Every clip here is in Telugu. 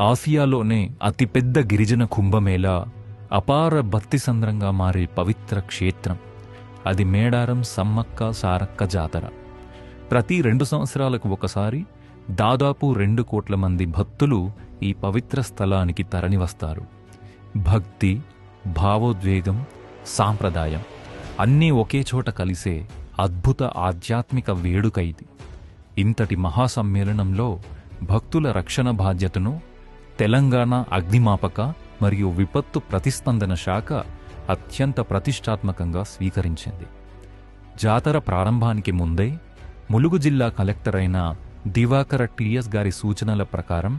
ఆసియాలోనే అతిపెద్ద గిరిజన కుంభమేళ, అపార భక్తి సంద్రంగా మారే పవిత్ర క్షేత్రం. అది మేడారం సమ్మక్క సారక్క జాతర. ప్రతి 2 సంవత్సరాలకు ఒకసారి దాదాపు 2 కోట్ల మంది భక్తులు ఈ పవిత్ర స్థలానికి తరలివస్తారు. భక్తి, భావోద్వేగం, సాంప్రదాయం అన్నీ ఒకే చోట కలిసే అద్భుత ఆధ్యాత్మిక వేడుక ఇది. ఇంతటి మహాసమ్మేళనంలో భక్తుల రక్షణ బాధ్యతను తెలంగాణ అగ్నిమాపక మరియు విపత్తు ప్రతిస్పందన శాఖ అత్యంత ప్రతిష్టాత్మకంగా స్వీకరించింది. జాతర ప్రారంభానికి ముందే ములుగు జిల్లా కలెక్టర్ అయిన దివాకర టిఎస్ గారి సూచనల ప్రకారం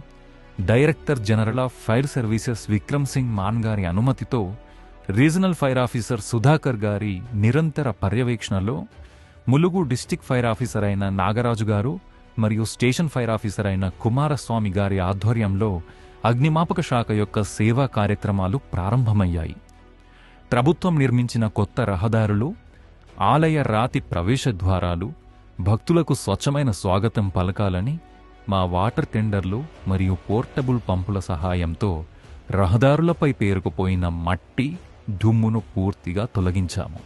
director general of fire services Vikram Singh Mann గారి అనుమతితో రీజనల్ ఫైర్ ఆఫీసర్ సుధాకర్ గారి నిరంతర పర్యవేక్షణలో ములుగు డిస్టిక్ ఫైర్ ఆఫీసర్ అయిన నాగరాజు గారు మరియు స్టేషన్ ఫైర్ ఆఫీసర్ అయిన కుమారస్వామి గారి ఆధ్వర్యంలో అగ్నిమాపక శాఖ యొక్క సేవా కార్యక్రమాలు ప్రారంభమయ్యాయి. ప్రభుత్వం నిర్మించిన కొత్త రహదారులు, ఆలయ రాతి ప్రవేశ ద్వారాలు భక్తులకు స్వచ్ఛమైన స్వాగతం పలకాలని మా వాటర్ టెండర్లు మరియు పోర్టబుల్ పంపుల సహాయంతో రహదారులపై పేరుకుపోయిన మట్టి, దుమ్మును పూర్తిగా తొలగించాము.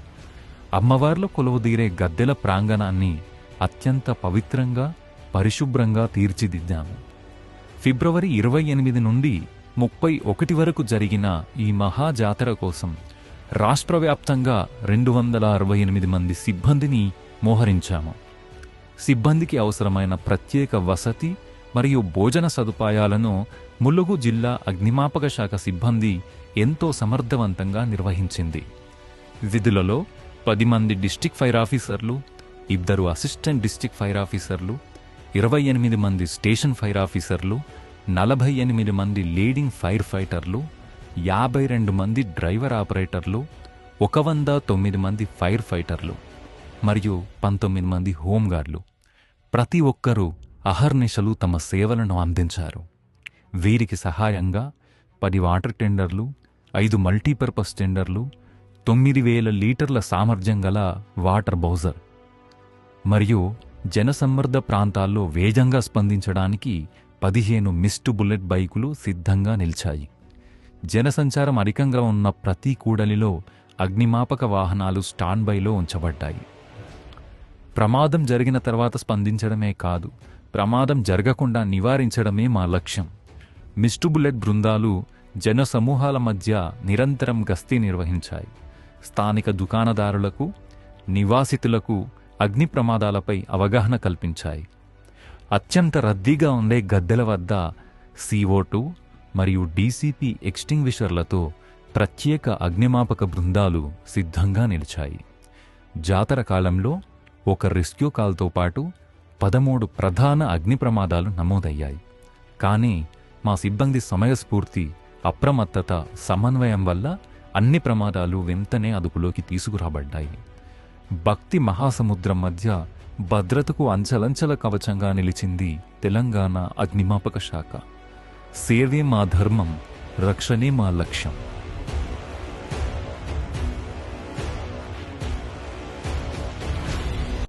అమ్మవార్ల కొలువుదీరే గద్దెల ప్రాంగణాన్ని అత్యంత పవిత్రంగా, పరిశుభ్రంగా తీర్చిదిద్దాము. ఫిబ్రవరి 28 నుండి 31 వరకు జరిగిన ఈ మహాజాతర కోసం రాష్ట్రవ్యాప్తంగా 268 మంది సిబ్బందిని మోహరించాము. సిబ్బందికి అవసరమైన ప్రత్యేక వసతి మరియు భోజన సదుపాయాలను ములుగు జిల్లా అగ్నిమాపక శాఖ సిబ్బంది ఎంతో సమర్థవంతంగా నిర్వహించింది. విధులలో 10 మంది డిస్టిక్ ఫైర్ ఆఫీసర్లు, 2 అసిస్టెంట్ డిస్టిక్ ఫైర్ ఆఫీసర్లు, 28 మంది స్టేషన్ ఫైర్ ఆఫీసర్లు, 48 మంది లీడింగ్ ఫైర్ ఫైటర్లు, 52 మంది డ్రైవర్ ఆపరేటర్లు, 109 మంది ఫైర్ ఫైటర్లు మరియు 19 మంది హోంగార్డులు. ప్రతి ఒక్కరూ అహర్నిశలు తమ సేవలను అందించారు. వీరికి సహాయంగా 10 వాటర్ టెండర్లు, 5 మల్టీపర్పస్ టెండర్లు, 9000 లీటర్ల సామర్థ్యం గల వాటర్ బౌజర్ మరియు జనసమ్మర్ద ప్రాంతాల్లో వేగంగా స్పందించడానికి 15 మిస్ట్ బుల్లెట్ బైకులు సిద్ధంగా నిలిచాయి. జనసంచారం అధికంగా ఉన్న ప్రతి కూడలిలో అగ్నిమాపక వాహనాలు స్టాండ్బైలో ఉంచబడ్డాయి. ప్రమాదం జరిగిన తర్వాత స్పందించడమే కాదు, ప్రమాదం జరగకుండా నివారించడమే మా లక్ష్యం. మిస్ట్ బుల్లెట్ బృందాలు జనసమూహాల మధ్య నిరంతరం గస్తీ నిర్వహించాయి. స్థానిక దుకాణదారులకు, నివాసితులకు అగ్ని ప్రమాదాలపై అవగాహన కల్పించాయి. అత్యంత రద్దీగా ఉండే గద్దెల వద్ద CO2 మరియు DCP ఎక్స్టింగ్విషర్లతో ప్రత్యేక అగ్నిమాపక బృందాలు సిద్ధంగా నిలిచాయి. జాతర కాలంలో ఒక రెస్క్యూ కాల్తో పాటు 13 ప్రధాన అగ్ని ప్రమాదాలు నమోదయ్యాయి. కానీ మా సిబ్బంది సమయస్ఫూర్తి, అప్రమత్తత, సమన్వయం వల్ల అన్ని ప్రమాదాలు వెంటనే అదుపులోకి తీసుకురాబడ్డాయి. భక్తి మహాసముద్రం మధ్య భద్రతకు అంచలంచల కవచంగా నిలిచింది తెలంగాణ అగ్నిమాపక శాఖ. సేవే మా ధర్మం, రక్షణే మా లక్ష్యం.